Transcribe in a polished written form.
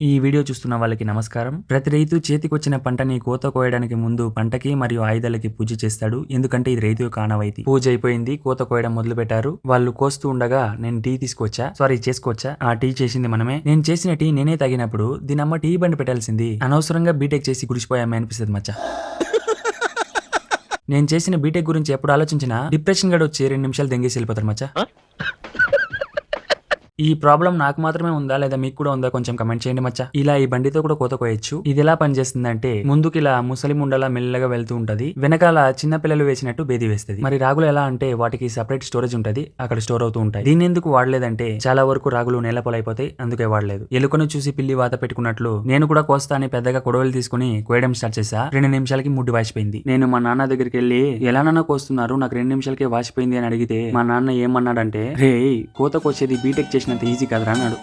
ఈ వీడియో చూస్తున్న వాళ్ళకి నమస్కారం. ప్రతి రైతు చేతికొచ్చిన పంటని కోత కోయడానికి ముందు పంటకి మరియు ఆయుధాలకి పూజ చేస్తాడు. ఎందుకంటే ఇది రైతు యొక్క ఆనవాయితీ. పూజ అయిపోయింది, కోత కోయడం మొదలు పెట్టారు. వాళ్ళు కోస్తూ ఉండగా నేను టీ చేసుకోవచ్చా? ఆ టీ చేసింది మనమే. నేను చేసిన టీ నేనే తాగినప్పుడు దీనమ్మ టీ బండి పెట్టాల్సింది. అనవసరంగా బీటెక్ చేసి గుడిసిపోయామే అనిపిస్తుంది మచ్చ. నేను చేసిన బీటెక్ గురించి ఎప్పుడు ఆలోచించినా డిప్రెషన్ గడు వచ్చి 2 నిమిషాలు దెంగేసి వెళ్ళిపోతారు మచ్చ. ఈ ప్రాబ్లం నాకు మాత్రమే ఉందా లేదా మీకు కూడా ఉందా కొంచెం కమెంట్ చేయండి మచ్చా. ఇలా ఈ బండితో కూడా కోత కోయొచ్చు. ఇది ఎలా పనిచేస్తుందంటే ముందుకి ఇలా ముసలి ముండలా మెల్లగా వెళ్తూ ఉంటది, వెనకాల చిన్న పిల్లలు వేసినట్టు బేది వేస్తుంది. మరి రాగులు ఎలా అంటే వాటికి సెపరేట్ స్టోరేజ్ ఉంటది, అక్కడ స్టోర్ అవుతూ ఉంటాయి. దీన్ని ఎందుకు వాడలేదంటే చాలా వరకు రాగులు నేలపోలైపోతాయి, అందుకే వాడలేదు. ఎలుకను చూసి పిల్లి వాత పెట్టుకున్నట్లు నేను కూడా కోస్తా అని పెద్దగా కొడవలు తీసుకుని కోయడం స్టార్ట్ చేసా. 2 నిమిషాలకి ముడ్డు వాసిపోయింది. నేను మా నాన్న దగ్గరికి వెళ్ళి ఎలా నాన్న కోస్తున్నారు, నాకు 2 నిమిషాలకే వాసిపోయింది అని అడిగితే మా నాన్న ఏమన్నాడంటే, రే కోత కోసేది బీటెక్ చేసిన ఈజీ కదరా అన్నాడు.